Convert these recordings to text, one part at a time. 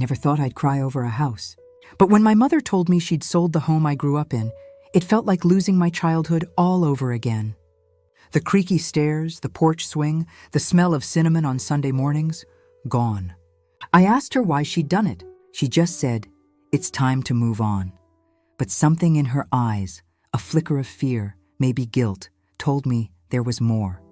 never thought I'd cry over a house. But when my mother told me she'd sold the home I grew up in, it felt like losing my childhood all over again. The creaky stairs, the porch swing, the smell of cinnamon on Sunday mornings, gone. I asked her why she'd done it. She just said, "It's time to move on." But something in her eyes, a flicker of fear, maybe guilt, told me there was more.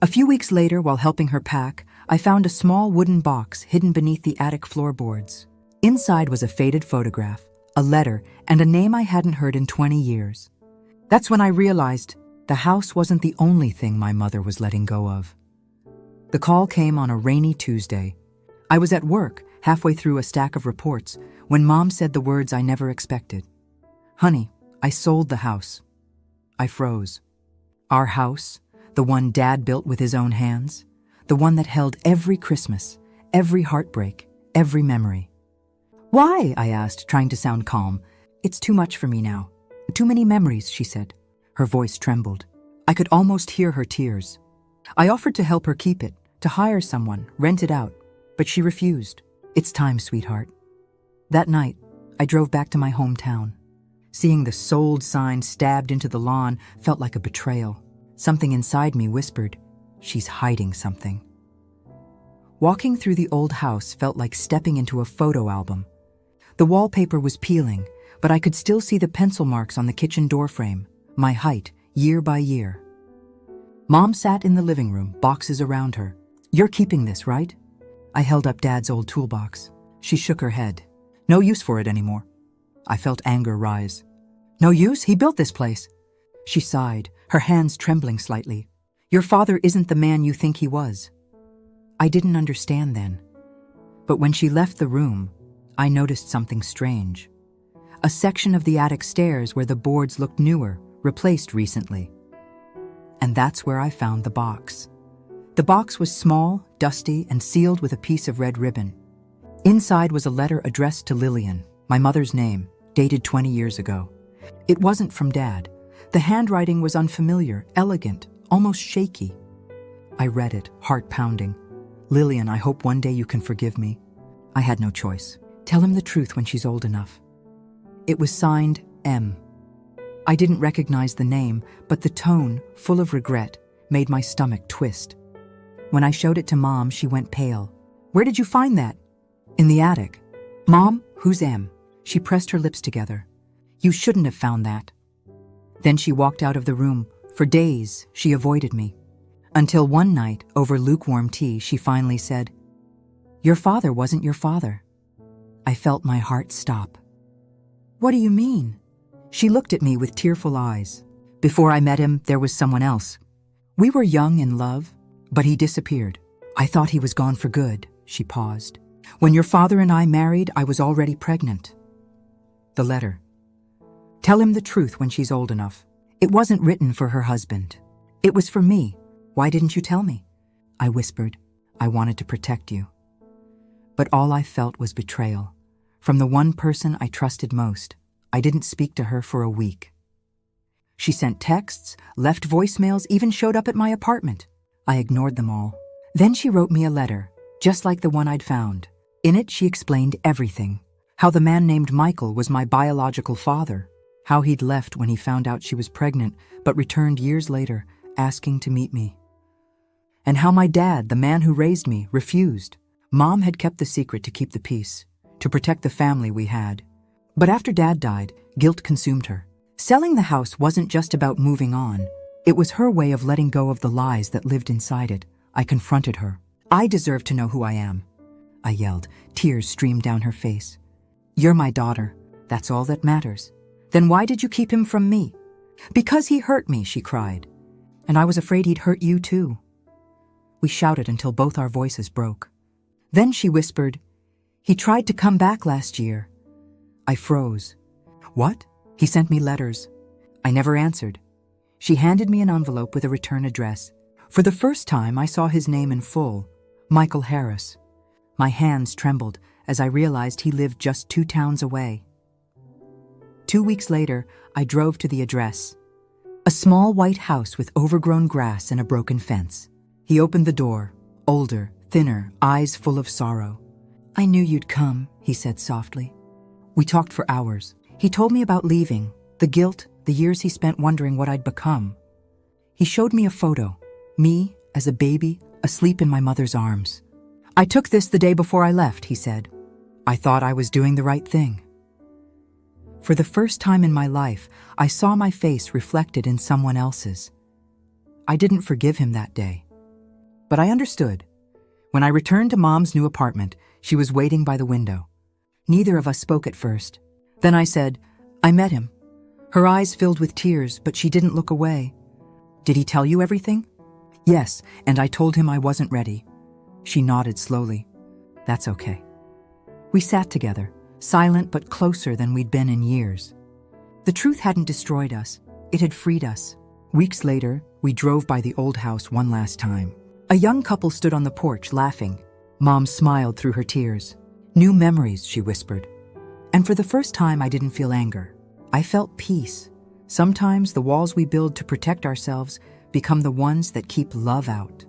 A few weeks later, while helping her pack, I found a small wooden box hidden beneath the attic floorboards. Inside was a faded photograph, a letter, and a name I hadn't heard in 20 years. That's when I realized the house wasn't the only thing my mother was letting go of. The call came on a rainy Tuesday. I was at work, halfway through a stack of reports, when Mom said the words I never expected. "Honey, I sold the house." I froze. Our house, the one Dad built with his own hands, the one that held every Christmas, every heartbreak, every memory. "Why?" I asked, trying to sound calm. "It's too much for me now. Too many memories," she said. Her voice trembled. I could almost hear her tears. I offered to help her keep it, to hire someone, rent it out, but she refused. "It's time, sweetheart." That night, I drove back to my hometown. Seeing the sold sign stabbed into the lawn felt like a betrayal. Something inside me whispered, "She's hiding something." Walking through the old house felt like stepping into a photo album. The wallpaper was peeling, but I could still see the pencil marks on the kitchen doorframe, my height, year by year. Mom sat in the living room, boxes around her. "You're keeping this, right?" I held up Dad's old toolbox. She shook her head. "No use for it anymore." I felt anger rise. "No use? He built this place." She sighed, her hands trembling slightly. "Your father isn't the man you think he was." I didn't understand then. But when she left the room, I noticed something strange. A section of the attic stairs where the boards looked newer, replaced recently. And that's where I found the box. The box was small, dusty, and sealed with a piece of red ribbon. Inside was a letter addressed to Lillian, my mother's name, dated 20 years ago. It wasn't from Dad. The handwriting was unfamiliar, elegant, almost shaky. I read it, heart pounding. "Lillian, I hope one day you can forgive me." I had no choice. "Tell him the truth when she's old enough." It was signed M. I didn't recognize the name, but the tone, full of regret, made my stomach twist. When I showed it to Mom, she went pale. "Where did you find that?" "In the attic." "Mom, who's M?" She pressed her lips together. "You shouldn't have found that." Then she walked out of the room. For days, she avoided me. Until one night, over lukewarm tea, she finally said, "Your father wasn't your father." I felt my heart stop. "What do you mean?" She looked at me with tearful eyes. "Before I met him, there was someone else. We were young in love, but he disappeared. I thought he was gone for good." She paused. "When your father and I married, I was already pregnant." The letter. "Tell him the truth when she's old enough." It wasn't written for her husband. It was for me. "Why didn't you tell me?" I whispered. "I wanted to protect you." But all I felt was betrayal. From the one person I trusted most. I didn't speak to her for a week. She sent texts, left voicemails, even showed up at my apartment. I ignored them all. Then she wrote me a letter, just like the one I'd found. In it, she explained everything. How the man named Michael was my biological father. How he'd left when he found out she was pregnant, but returned years later, asking to meet me. And how my dad, the man who raised me, refused. Mom had kept the secret to keep the peace, to protect the family we had. But after Dad died, guilt consumed her. Selling the house wasn't just about moving on. It was her way of letting go of the lies that lived inside it. I confronted her. "I deserve to know who I am," I yelled. Tears streamed down her face. "You're my daughter. That's all that matters. Then why did you keep him from me?" "Because he hurt me," she cried. "And I was afraid he'd hurt you too." We shouted until both our voices broke. Then she whispered, "He tried to come back last year." I froze. "What?" "He sent me letters." I never answered. She handed me an envelope with a return address. For the first time, I saw his name in full, Michael Harris. My hands trembled as I realized he lived just 2 towns away. 2 weeks later, I drove to the address. A small white house with overgrown grass and a broken fence. He opened the door, older, thinner, eyes full of sorrow. I knew you'd come, he said softly. We talked for hours. He told me about leaving, the guilt, the years he spent wondering what I'd become. He showed me a photo, me as a baby, asleep in my mother's arms. I took this the day before I left, he said. I thought I was doing the right thing. For the first time in my life, I saw my face reflected in someone else's. I didn't forgive him that day. But I understood. When I returned to Mom's new apartment, she was waiting by the window. Neither of us spoke at first. Then I said, I met him. Her eyes filled with tears, but she didn't look away. Did he tell you everything? Yes, and I told him I wasn't ready. She nodded slowly. That's okay. We sat together, silent but closer than we'd been in years. The truth hadn't destroyed us. It had freed us. Weeks later, we drove by the old house one last time. A young couple stood on the porch, laughing. Mom smiled through her tears. New memories, she whispered. And for the first time, I didn't feel anger. I felt peace. Sometimes the walls we build to protect ourselves become the ones that keep love out.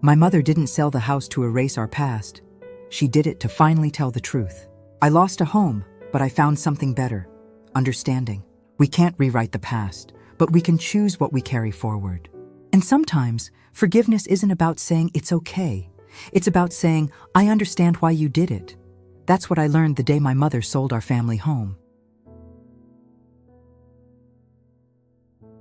My mother didn't sell the house to erase our past. She did it to finally tell the truth. I lost a home, but I found something better. Understanding. We can't rewrite the past, but we can choose what we carry forward. And sometimes, forgiveness isn't about saying it's okay. It's about saying, I understand why you did it. That's what I learned the day my mother sold our family home.